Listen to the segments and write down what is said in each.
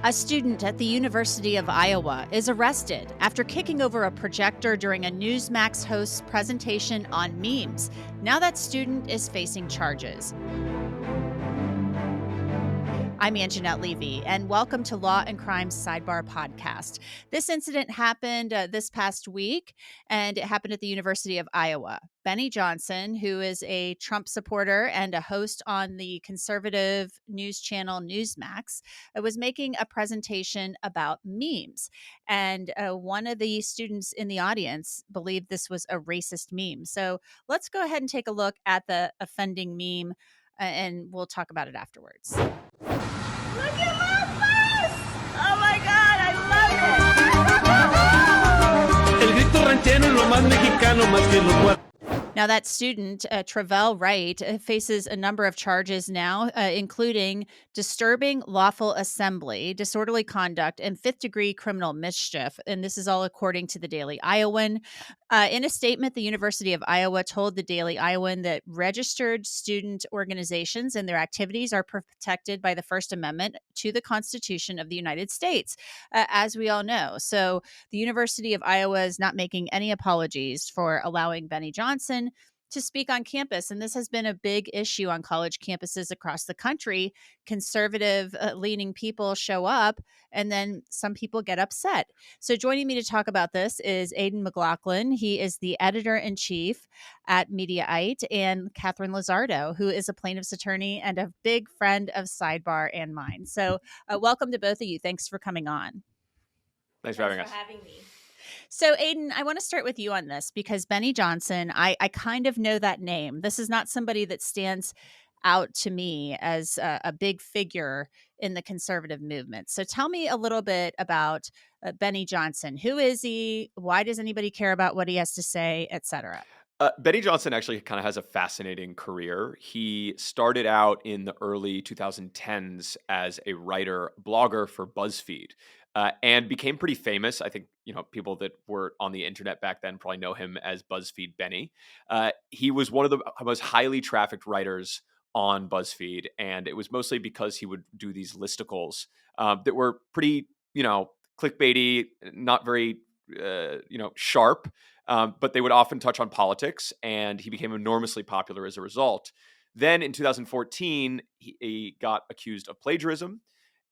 A student at the University of Iowa is arrested after kicking over a projector during a Newsmax host's presentation on memes. Now that student is facing charges. I'm Angenette Levy, and welcome to Law&Crime's Sidebar podcast. This incident happened this past week, and it happened at the University of Iowa. Benny Johnson, who is a Trump supporter and a host on the conservative news channel Newsmax, was making a presentation about memes. And one of the students in the audience believed this was a racist meme. So let's go ahead and take a look at the offending meme, and we'll talk about it afterwards. Look at my face! Oh my God, I love it! El grito ranchero es lo más mexicano, más que lo. Now, that student, Travell Wright, faces a number of charges now, including disturbing lawful assembly, disorderly conduct, and fifth-degree criminal mischief. And this is all according to the Daily Iowan. In a statement, the University of Iowa told the Daily Iowan that registered student organizations and their activities are protected by the First Amendment to the Constitution of the United States, as we all know. So the University of Iowa is not making any apologies for allowing Benny Johnson to speak on campus. And this has been a big issue on college campuses across the country. Conservative leaning people show up, and then some people get upset. So joining me to talk about this is Aidan McLaughlin. He is the editor-in-chief at Mediaite, and Katherine Lizardo, who is a plaintiff's attorney and a big friend of Sidebar and mine. So welcome to both of you. Thanks for coming on. Thanks for having us. me. So, Aidan, I want to start with you on this because Benny Johnson, I kind of know that name. This is not somebody that stands out to me as a big figure in the conservative movement. So tell me a little bit about Benny Johnson. Who is he? Why does anybody care about what he has to say, et cetera? Benny Johnson actually kind of has a fascinating career. He started out in the early 2010s as a writer, blogger for BuzzFeed, and became pretty famous. I think people that were on the internet back then probably know him as BuzzFeed Benny. He was one of the most highly trafficked writers on BuzzFeed, and it was mostly because he would do these listicles that were pretty, clickbaity, not very, sharp. But they would often touch on politics, and he became enormously popular as a result. Then in 2014, he got accused of plagiarism,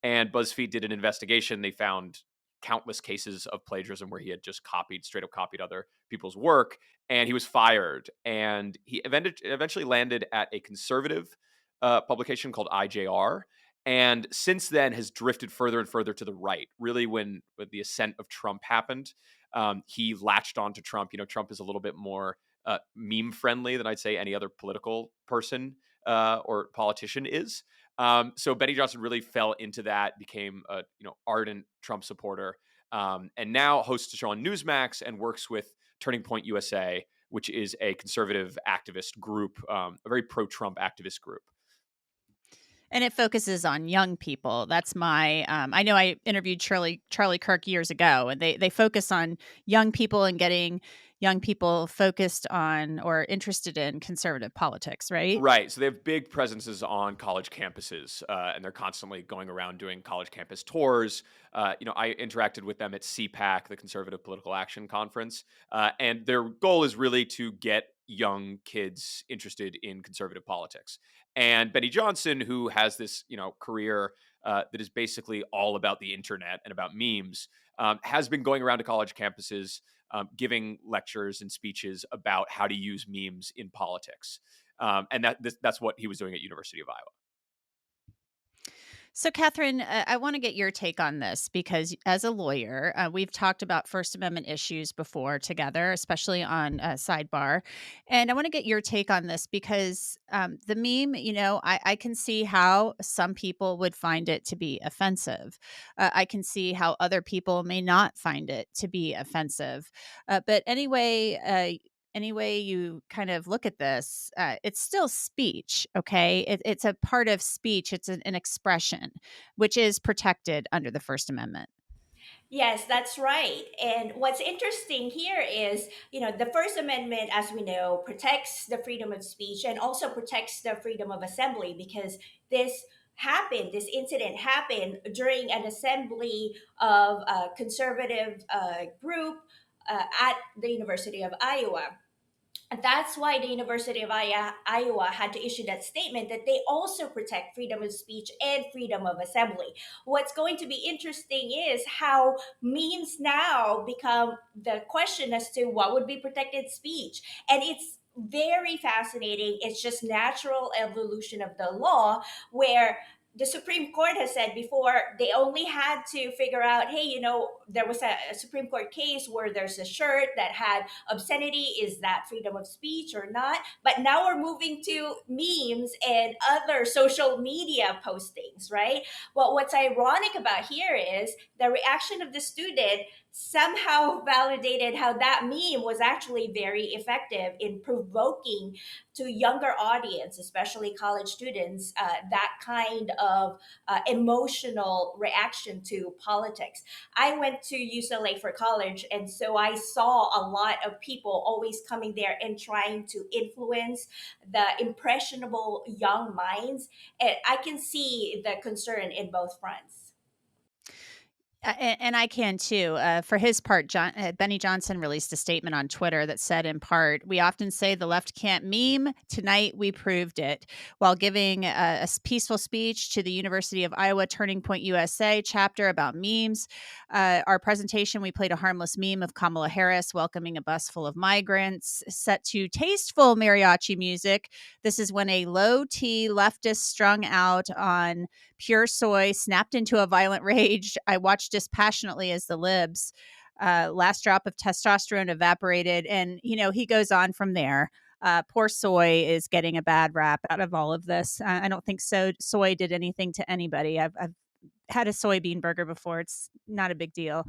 and BuzzFeed did an investigation. They found countless cases of plagiarism where he had just straight up copied other people's work, and he was fired. And he eventually landed at a conservative publication called IJR, and since then has drifted further and further to the right. Really, when the ascent of Trump happened, he latched onto Trump. Trump is a little bit more meme friendly than I'd say any other political person or politician is. So Benny Johnson really fell into that, became a ardent Trump supporter, and now hosts a show on Newsmax and works with Turning Point USA, which is a conservative activist group, a very pro-Trump activist group. And it focuses on young people. That's my, I know I interviewed Charlie Kirk years ago, and they focus on young people and getting young people focused on or interested in conservative politics, right? Right. So they have big presences on college campuses, and they're constantly going around doing college campus tours. I interacted with them at CPAC, the Conservative Political Action Conference, and their goal is really to get young kids interested in conservative politics. And Benny Johnson, who has this, career that is basically all about the internet and about memes, has been going around to college campuses, giving lectures and speeches about how to use memes in politics. And that's what he was doing at University of Iowa. So, Katherine, I want to get your take on this because as a lawyer, we've talked about First Amendment issues before together, especially on Sidebar. And I want to get your take on this because the meme, I can see how some people would find it to be offensive. I can see how other people may not find it to be offensive. But anyway, any way you kind of look at this, it's still speech, okay? It's a part of speech. It's an expression, which is protected under the First Amendment. Yes, that's right. And what's interesting here is, the First Amendment, as we know, protects the freedom of speech and also protects the freedom of assembly because this this incident happened during an assembly of a conservative group at the University of Iowa. That's why the University of Iowa had to issue that statement that they also protect freedom of speech and freedom of assembly. What's going to be interesting is how memes now become the question as to what would be protected speech. And it's very fascinating. It's just natural evolution of the law where the Supreme Court has said before they only had to figure out, hey, there was a Supreme Court case where there's a shirt that had obscenity. Is that freedom of speech or not? But now we're moving to memes and other social media postings, right? Well, what's ironic about here is the reaction of the student somehow validated how that meme was actually very effective in provoking to younger audience, especially college students, that kind of emotional reaction to politics. I went to UCLA for college, and so I saw a lot of people always coming there and trying to influence the impressionable young minds. And I can see the concern in both fronts. And I can too. For his part, Benny Johnson released a statement on Twitter that said, in part, "We often say the left can't meme. Tonight we proved it." While giving a peaceful speech to the University of Iowa Turning Point USA chapter about memes, our presentation, we played a harmless meme of Kamala Harris welcoming a bus full of migrants set to tasteful mariachi music. This is when a low T leftist strung out on pure soy snapped into a violent rage. I watched dispassionately as the libs last drop of testosterone evaporated. And, he goes on from there. Poor soy is getting a bad rap out of all of this. I don't think soy did anything to anybody. I've had a soybean burger before. It's not a big deal.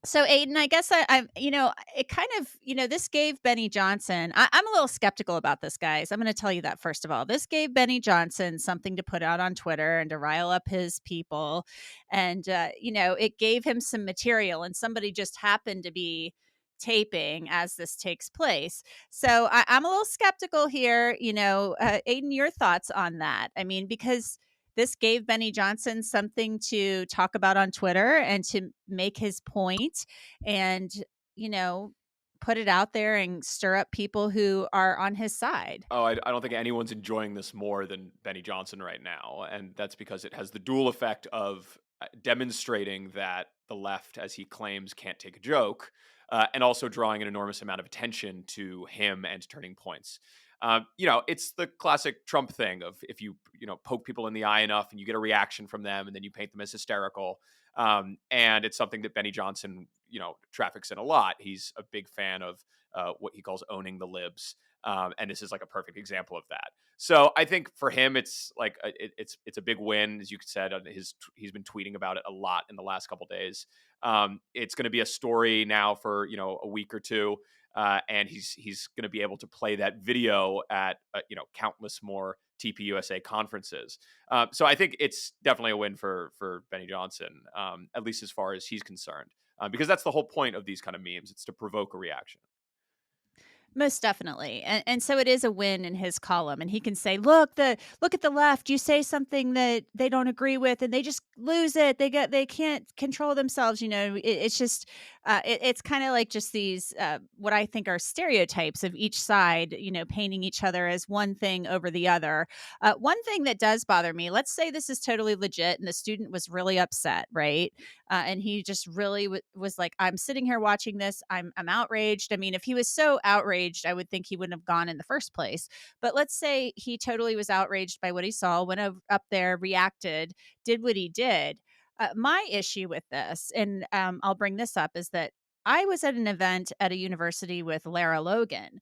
So Aidan, I guess it kind of, this gave Benny Johnson, I'm a little skeptical about this, guys. I'm going to tell you that first of all. This gave Benny Johnson something to put out on Twitter and to rile up his people. And, it gave him some material, and somebody just happened to be taping as this takes place. So I'm a little skeptical here. Aidan, your thoughts on that? I mean, because this gave Benny Johnson something to talk about on Twitter and to make his point and, you know, put it out there and stir up people who are on his side. Oh, I don't think anyone's enjoying this more than Benny Johnson right now. And that's because it has the dual effect of demonstrating that the left, as he claims, can't take a joke, and also drawing an enormous amount of attention to him and turning points. It's the classic Trump thing of if you poke people in the eye enough and you get a reaction from them and then you paint them as hysterical. And it's something that Benny Johnson, traffics in a lot. He's a big fan of what he calls owning the libs. And this is like a perfect example of that. So I think for him, it's like it's a big win, as you said. He's been tweeting about it a lot in the last couple days. It's going to be a story now for a week or two, and he's going to be able to play that video at countless more TPUSA conferences. So I think it's definitely a win for Benny Johnson, at least as far as he's concerned, because that's the whole point of these kind of memes. It's to provoke a reaction. Most definitely. And so it is a win in his column. And he can say, look at the left. You say something that they don't agree with and they just lose it. They can't control themselves. It's just it's kind of like just these what I think are stereotypes of each side, painting each other as one thing over the other. One thing that does bother me, let's say this is totally legit and the student was really upset, right? And he just really was like, I'm sitting here watching this. I'm outraged. I mean, if he was so outraged, I would think he wouldn't have gone in the first place. But let's say he totally was outraged by what he saw, went up there, reacted, did what he did. My issue with this, and I'll bring this up, is that I was at an event at a university with Lara Logan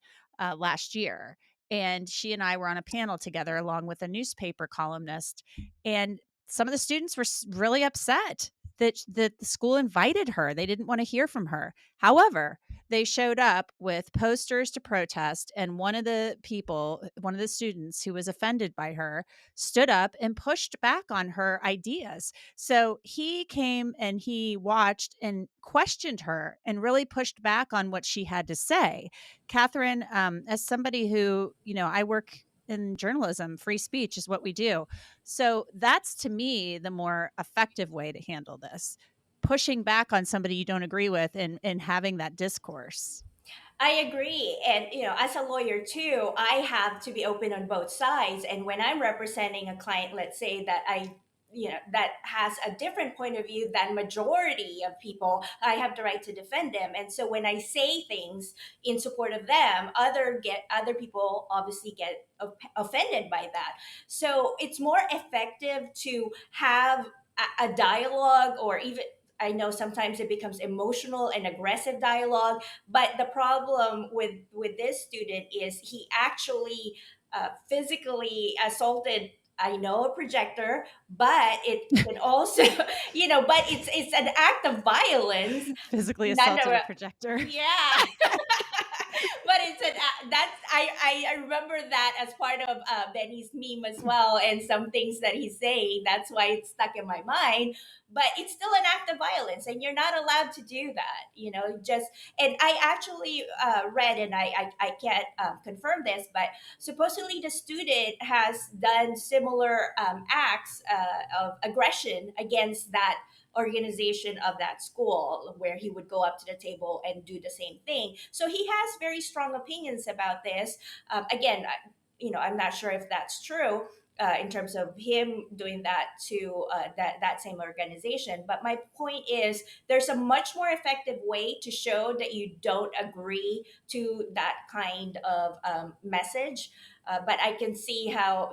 last year. And she and I were on a panel together along with a newspaper columnist. And some of the students were really upset that the school invited her. They didn't want to hear from her. However, they showed up with posters to protest, and one of the students who was offended by her stood up and pushed back on her ideas. So he came and he watched and questioned her and really pushed back on what she had to say. Katherine, as somebody who, I work in journalism. Free speech is what we do. So that's, to me, the more effective way to handle this. Pushing back on somebody you don't agree with and having that discourse. I agree. And, as a lawyer too, I have to be open on both sides. And when I'm representing a client, let's say that that has a different point of view than majority of people, I have the right to defend them. And so when I say things in support of them, other people obviously get offended by that. So it's more effective to have a dialogue, or even, I know sometimes it becomes emotional and aggressive dialogue, but the problem with this student is he actually physically assaulted, I know, a projector, but it can also, but it's an act of violence. Physically assaulted a projector. Yeah. But it's I remember that as part of Benny's meme as well, and some things that he's saying. That's why it's stuck in my mind. But it's still an act of violence, and you're not allowed to do that. Just, and I actually read, and I can't confirm this, but supposedly the student has done similar acts of aggression against that organization of that school, where he would go up to the table and do the same thing. So he has very strong opinions about this. Again, I'm not sure if that's true. In terms of him doing that to that same organization. But my point is, there's a much more effective way to show that you don't agree to that kind of message. But I can see how,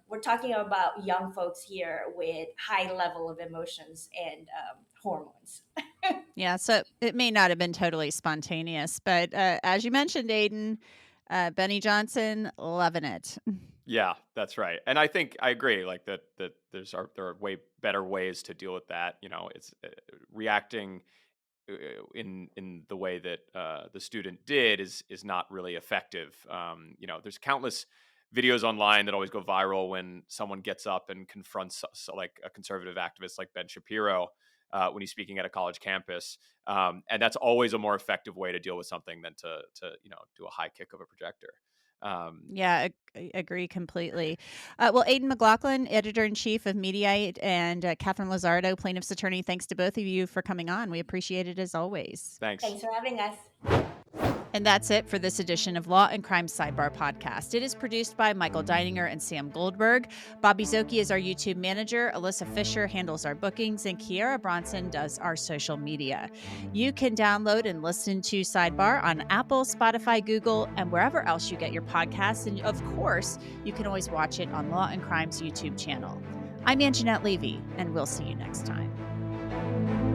we're talking about young folks here with high level of emotions and hormones. Yeah, so it may not have been totally spontaneous, but as you mentioned, Aidan, Benny Johnson, loving it. Yeah, that's right. And I think I agree, like that there are way better ways to deal with that. It's reacting in the way that the student did is not really effective. There's countless videos online that always go viral when someone gets up and confronts like a conservative activist like Ben Shapiro when he's speaking at a college campus, and that's always a more effective way to deal with something than to do a high kick of a projector. Yeah, I agree completely. Well, Aidan McLaughlin, editor-in-chief of Mediaite, and Katherine Lizardo, plaintiff's attorney, thanks to both of you for coming on. We appreciate it as always. Thanks for having us. And that's it for this edition of Law and Crime Sidebar podcast. It is produced by Michael Deininger and Sam Goldberg. Bobby Szoke is our YouTube manager. Alyssa Fisher handles our bookings, and Kiara Bronson does our social media. You can download and listen to Sidebar on Apple, Spotify, Google, and wherever else you get your podcasts. And of course, you can always watch it on Law and Crime's YouTube channel. I'm Angenette Levy, and we'll see you next time.